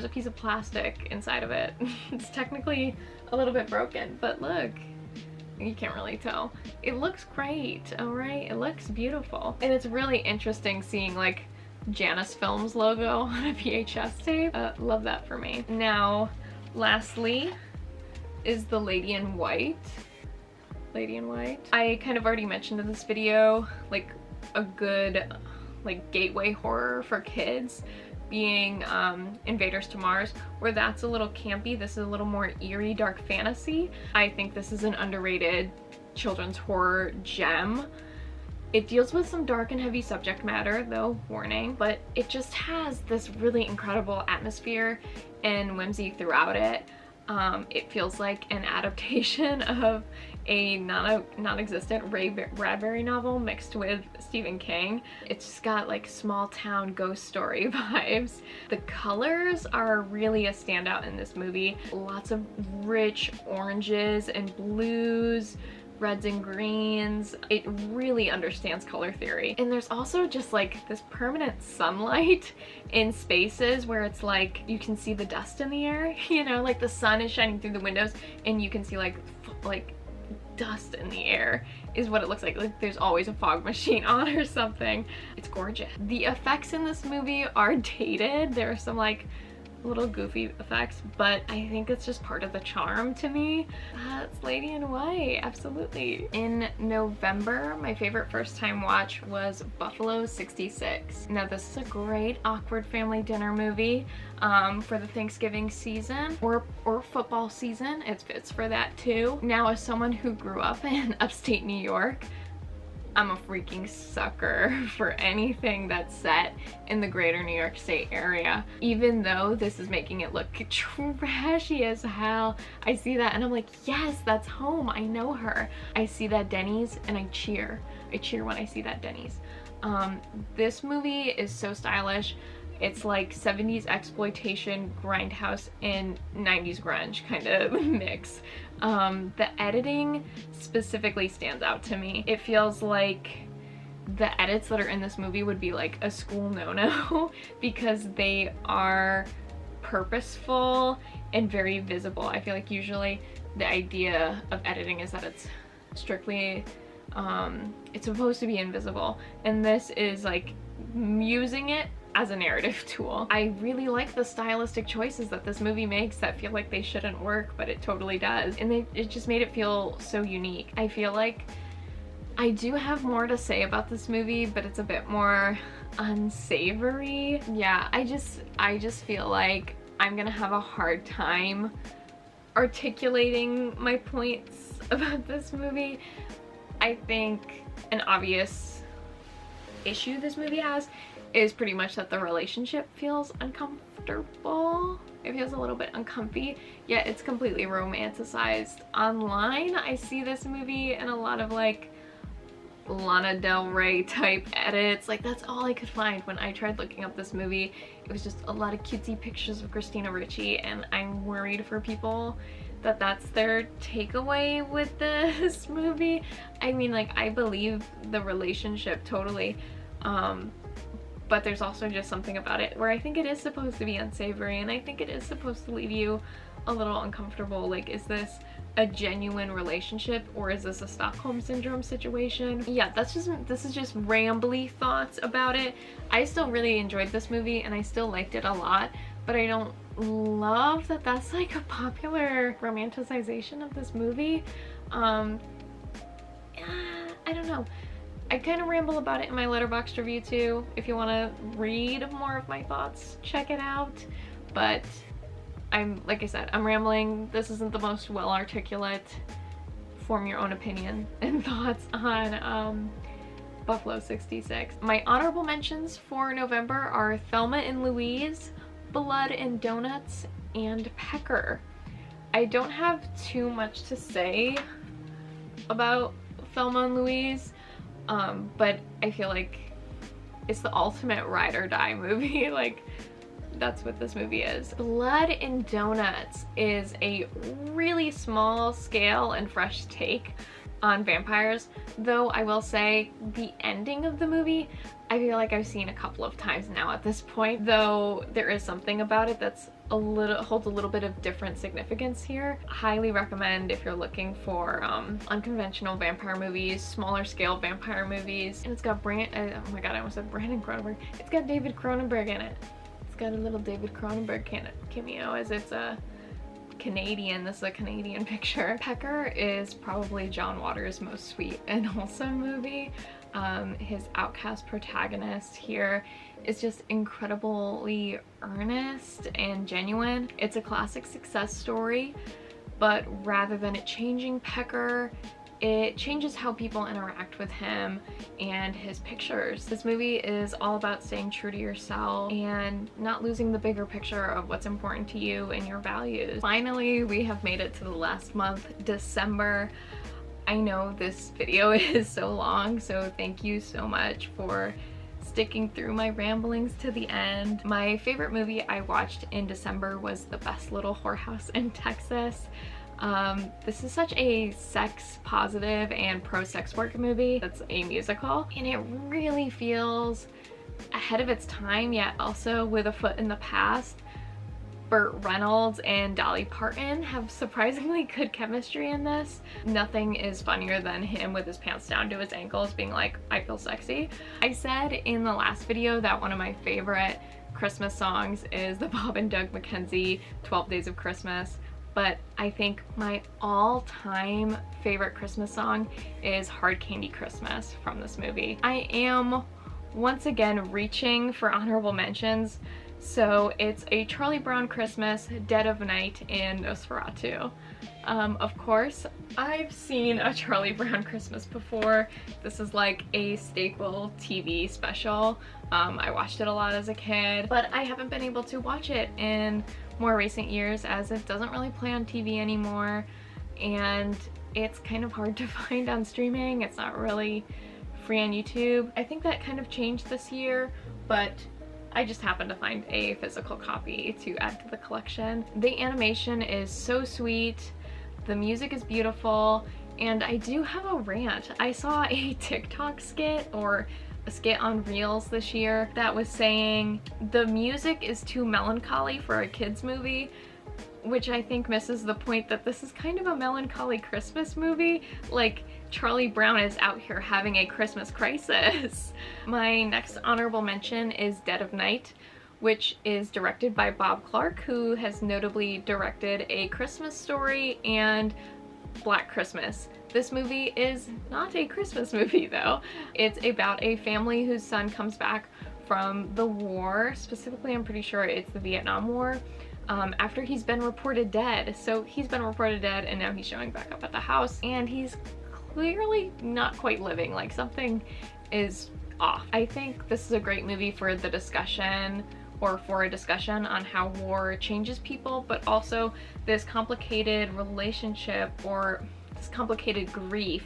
a piece of plastic inside of it. It's technically a little bit broken, but look, you can't really tell. It looks great, alright? It looks beautiful. And it's really interesting seeing like Janus Films logo on a VHS tape. Love that for me. Now, lastly is the Lady in White. Lady in White. I kind of already mentioned in this video, like a good like gateway horror for kids being Invaders to Mars, where that's a little campy. This is a little more eerie, dark fantasy. I think this is an underrated children's horror gem. It deals with some dark and heavy subject matter, though, warning, but it just has this really incredible atmosphere and whimsy throughout it. It feels like an adaptation of a non-existent Ray Bradbury novel mixed with Stephen King. It's just got like small town ghost story vibes. The colors are really a standout in this movie. Lots of rich oranges and blues, reds and greens. It really understands color theory. And there's also just like this permanent sunlight in spaces where it's like you can see the dust in the air, you know, like the sun is shining through the windows and you can see like dust in the air is what it looks like. Like there's always a fog machine on or something. It's gorgeous. The effects in this movie are dated. There are some like little goofy effects, but I think it's just part of the charm to me. It's Lady in White, absolutely. In November, my favorite first time watch was Buffalo 66. Now this is a great awkward family dinner movie for the Thanksgiving season or football season. It fits for that too. Now, as someone who grew up in upstate New York, I'm a freaking sucker for anything that's set in the greater New York State area. Even though this is making it look trashy as hell, I see that and I'm like, yes, that's home. I know her. I see that Denny's and I cheer. I cheer when I see that Denny's. This movie is so stylish. It's like 70s exploitation, grindhouse, and 90s grunge kind of mix. The editing specifically stands out to me. It feels like the edits that are in this movie would be like a school no-no because they are purposeful and very visible. I feel like usually the idea of editing is that it's strictly it's supposed to be invisible, and this is like using it as a narrative tool. I really like the stylistic choices that this movie makes that feel like they shouldn't work, but it totally does, and it just made it feel so unique. I feel like I do have more to say about this movie, but it's a bit more unsavory. Yeah, I just feel like I'm gonna have a hard time articulating my points about this movie. I think an obvious issue this movie has is pretty much that the relationship feels uncomfortable. It feels a little bit uncomfy, yet it's completely romanticized. Online, I see this movie in a lot of like Lana Del Rey type edits. Like, that's all I could find when I tried looking up this movie. It was just a lot of cutesy pictures of Christina Ricci, and I'm worried for people that that's their takeaway with this movie. I mean, like, I believe the relationship totally, but there's also just something about it where I think it is supposed to be unsavory, and I think it is supposed to leave you a little uncomfortable. Like, is this a genuine relationship, or is this a Stockholm Syndrome situation? Yeah, this is just rambly thoughts about it. I still really enjoyed this movie, and I still liked it a lot, but I don't love that that's like a popular romanticization of this movie. I don't know. I kind of ramble about it in my Letterboxd review too. If you want to read more of my thoughts, check it out. But like I said, I'm rambling. This isn't the most well articulate. Form your own opinion and thoughts on Buffalo 66. My honorable mentions for November are Thelma and Louise, Blood and Donuts, and Pecker. I don't have too much to say about Thelma and Louise, but I feel like it's the ultimate ride or die movie. Like, that's what this movie is. Blood and Donuts is a really small scale and fresh take on vampires, though I will say the ending of the movie I feel like I've seen a couple of times now at this point, though there is something about it that's holds a little bit of different significance here. Highly recommend if you're looking for unconventional vampire movies, smaller scale vampire movies. And it's got oh my god, I almost said Brandon Cronenberg. It's got David Cronenberg in it. It's got a little David Cronenberg cameo, as it's a Canadian. This is a Canadian picture. Pecker is probably John Waters' most sweet and wholesome movie. His outcast protagonist here is just incredibly earnest and genuine. It's a classic success story, but rather than it changing Pecker, it changes how people interact with him and his pictures. This movie is all about staying true to yourself and not losing the bigger picture of what's important to you and your values. Finally, we have made it to the last month, December. I know this video is so long, so thank you so much for sticking through my ramblings to the end. My favorite movie I watched in December was The Best Little Whorehouse in Texas. This is such a sex positive and pro-sex work movie that's a musical, and it really feels ahead of its time, yet also with a foot in the past. Burt Reynolds and Dolly Parton have surprisingly good chemistry in this. Nothing is funnier than him with his pants down to his ankles being like, I feel sexy. I said in the last video that one of my favorite Christmas songs is the Bob and Doug McKenzie 12 Days of Christmas, but I think my all-time favorite Christmas song is Hard Candy Christmas from this movie. I am once again reaching for honorable mentions. So it's A Charlie Brown Christmas, Dead of Night, and Nosferatu. Of course, I've seen A Charlie Brown Christmas before. This is like a staple TV special. I watched it a lot as a kid, but I haven't been able to watch it in more recent years as it doesn't really play on TV anymore, and it's kind of hard to find on streaming. It's not really free on YouTube. I think that kind of changed this year, but I just happened to find a physical copy to add to the collection. The animation is so sweet, the music is beautiful, And I do have a rant. I saw a TikTok skit or a skit on Reels this year that was saying the music is too melancholy for a kids movie, which I think misses the point that this is kind of a melancholy Christmas movie. Like, Charlie Brown is out here having a Christmas crisis. My next honorable mention is Dead of Night, which is directed by Bob Clark, who has notably directed A Christmas Story and Black Christmas. This movie is not a Christmas movie though. It's about a family whose son comes back from the war. Specifically, I'm pretty sure it's the Vietnam War, after he's been reported dead. So he's been reported dead and now he's showing back up at the house and he's clearly not quite living. Like, something is off. I think this is a great movie for the discussion, or for a discussion on how war changes people, but also this complicated relationship or this complicated grief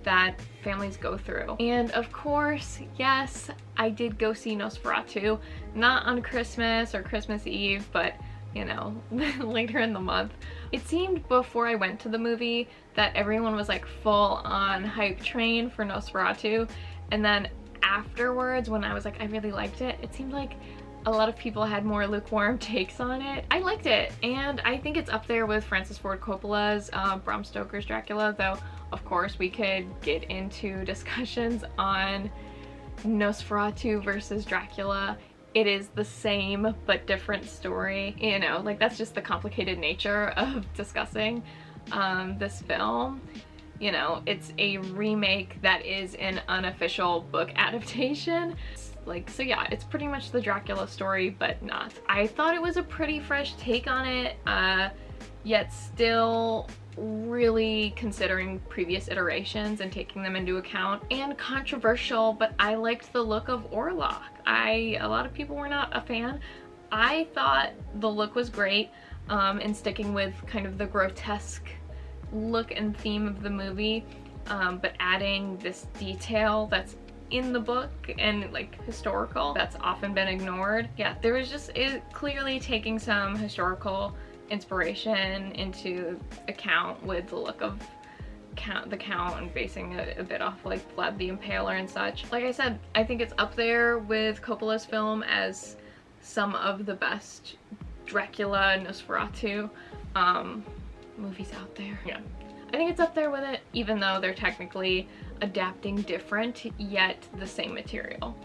that families go through. And of course, yes, I did go see Nosferatu, not on Christmas or Christmas Eve, but you know, later in the month. It seemed before I went to the movie that everyone was like full on hype train for Nosferatu, and then afterwards when I was like, I really liked it, it seemed like a lot of people had more lukewarm takes on it. I liked it, and I think it's up there with Francis Ford Coppola's Bram Stoker's Dracula, though of course we could get into discussions on Nosferatu versus Dracula. It is the same but different story, you know, like that's just the complicated nature of discussing this film. You know, it's a remake that is an unofficial book adaptation. Like, so yeah, it's pretty much the Dracula story, but not. I thought it was a pretty fresh take on it, yet still really considering previous iterations and taking them into account, and controversial, but I liked the look of Orlok. A lot of people were not a fan. I thought the look was great, and sticking with kind of the grotesque look and theme of the movie, but adding this detail that's in the book and like historical that's often been ignored. Yeah, there was just clearly taking some historical inspiration into account with the look of the Count and basing it a bit off like Vlad the Impaler and such. Like I said, I think it's up there with Coppola's film as some of the best Dracula, Nosferatu movies out there. Yeah, I think it's up there with it, even though they're technically adapting different yet the same material.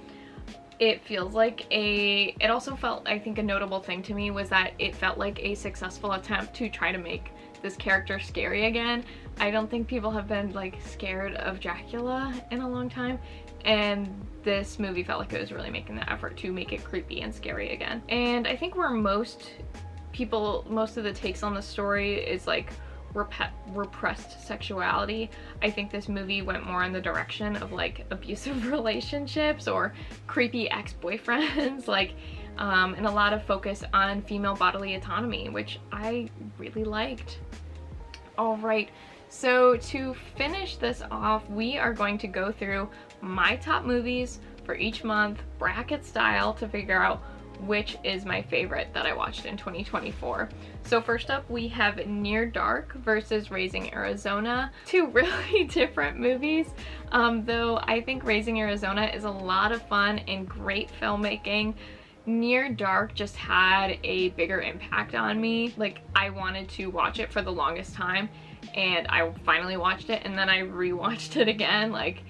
It feels like it also felt, I think a notable thing to me was that it felt like a successful attempt to try to make this character scary again. I don't think people have been like scared of Dracula in a long time, and this movie felt like it was really making the effort to make it creepy and scary again. And I think where most of the takes on the story is like repressed sexuality, I think this movie went more in the direction of like abusive relationships or creepy ex-boyfriends, like and a lot of focus on female bodily autonomy, which I really liked. All right, so to finish this off, we are going to go through my top movies for each month, bracket style, to figure out which is my favorite that I watched in 2024. So first up, we have Near Dark versus Raising Arizona. Two really different movies, though I think Raising Arizona is a lot of fun and great filmmaking. Near Dark just had a bigger impact on me. Like, I wanted to watch it for the longest time, and I finally watched it, and then I rewatched it again. Like,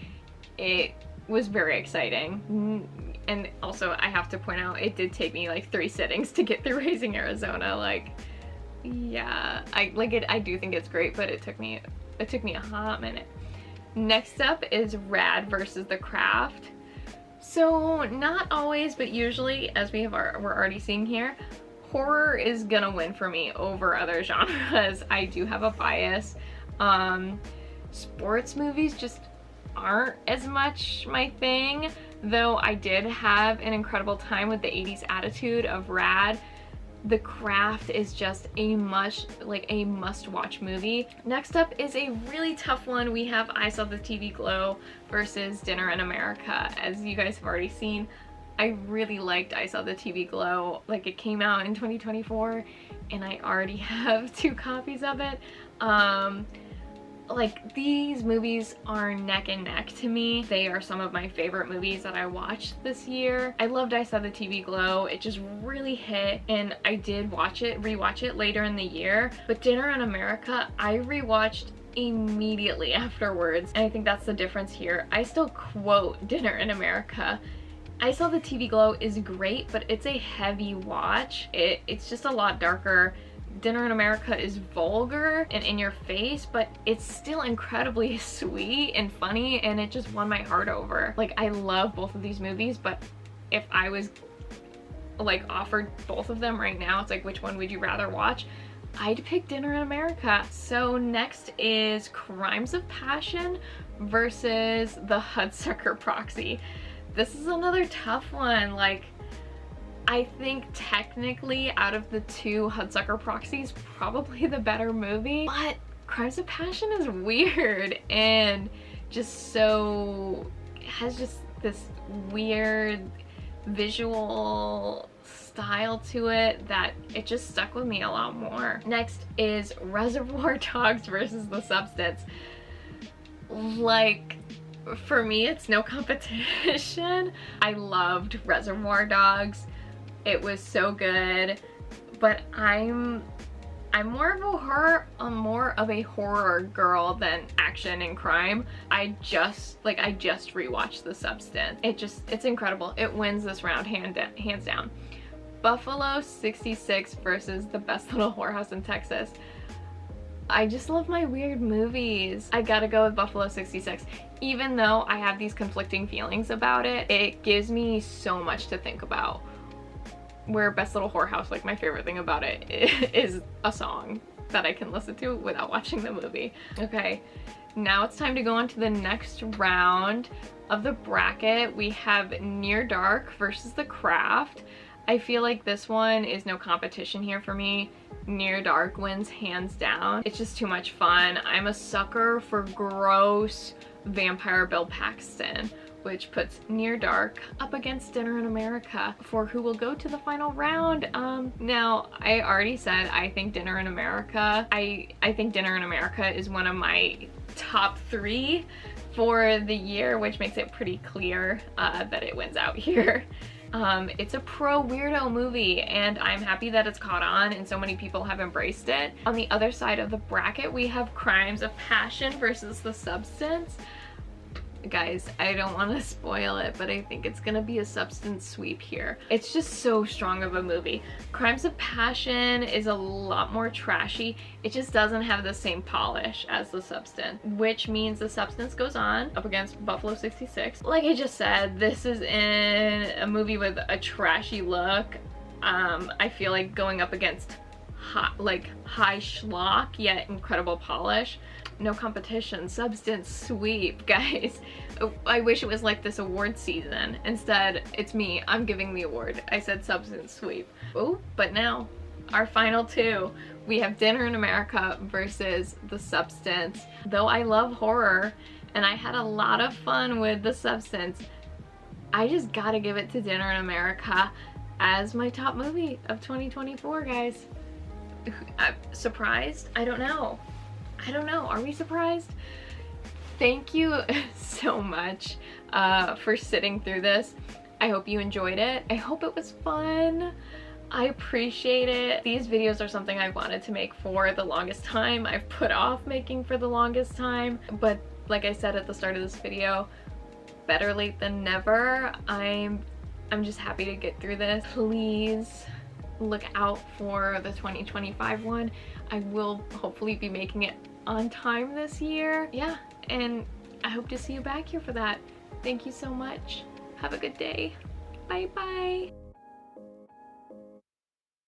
it was very exciting. And also, I have to point out, it did take me like 3 sittings to get through Raising Arizona. Like, yeah, I do think it's great, but it took me a hot minute. Next up is Rad versus The Craft. So not always, but usually, as we're already seeing here, horror is gonna win for me over other genres. I do have a bias. Sports movies just aren't as much my thing, though I did have an incredible time with the 80s attitude of Rad. The Craft is just a must-watch movie. Next up is a really tough one. We have I Saw the TV Glow versus Dinner in America. As you guys have already seen, I really liked I Saw the TV Glow. Like, it came out in 2024 and I already have 2 copies of it. like, these movies are neck and neck to me. They are some of my favorite movies that I watched this year. I loved I Saw the TV Glow. It just really hit, and I did rewatch it later in the year. But Dinner in America, I rewatched immediately afterwards, and I think that's the difference here. I still quote Dinner in America. I Saw the TV Glow is great, but it's a heavy watch. It's just a lot darker. Dinner in America is vulgar and in your face, but it's still incredibly sweet and funny, and it just won my heart over. Like, I love both of these movies, but if I was like offered both of them right now, it's like, which one would you rather watch? I'd pick Dinner in America. So next is Crimes of Passion versus The Hudsucker Proxy. This is another tough one. Like, I think technically out of the two, Hudsucker Proxy is probably the better movie, but Crimes of Passion is weird and just so, it has just this weird visual style to it that it just stuck with me a lot more. Next is Reservoir Dogs versus The Substance. Like, for me, it's no competition. I loved Reservoir Dogs. It was so good, but I'm more of a horror girl than action and crime. I just rewatched The Substance. It's incredible. It wins this round hands down. Buffalo 66 versus The Best Little Whorehouse in Texas. I just love my weird movies. I gotta go with Buffalo 66. Even though I have these conflicting feelings about it, it gives me so much to think about. Where Best Little Whorehouse, like, my favorite thing about it is a song that I can listen to without watching the movie. Okay, now it's time to go on to the next round of the bracket. We have Near Dark versus The Craft. I feel like this one is no competition here for me. Near Dark wins hands down. It's just too much fun. I'm a sucker for gross vampire Bill Paxton, which puts Near Dark up against Dinner in America for who will go to the final round. Now, I already said I think Dinner in America, I think Dinner in America is one of my top 3 for the year, which makes it pretty clear that it wins out here. It's a pro-weirdo movie, and I'm happy that it's caught on and so many people have embraced it. On the other side of the bracket, we have Crimes of Passion versus The Substance. Guys, I don't want to spoil it, but I think it's gonna be a Substance sweep here. It's just so strong of a movie. Crimes of Passion is a lot more trashy. It just doesn't have the same polish as The Substance, which means The Substance goes on up against Buffalo 66. Like I just said, this is in a movie with a trashy look. I feel like going up against high schlock yet incredible polish. No competition. Substance sweep, guys. I wish it was like this award season. Instead, it's me. I'm giving the award. I said Substance sweep. Oh, but now our final 2. We have Dinner in America versus The Substance. Though I love horror and I had a lot of fun with The Substance, I just gotta give it to Dinner in America as my top movie of 2024, guys. I'm surprised? I don't know. Are we surprised? Thank you so much for sitting through this. I hope you enjoyed it. I hope it was fun. I appreciate it. These videos are something I've wanted to make for the longest time. I've put off making for the longest time, but like I said at the start of this video, better late than never. I'm just happy to get through this. Please look out for the 2025 one. I will hopefully be making it on time this year. Yeah, and I hope to see you back here for that. Thank you so much. Have a good day. Bye bye.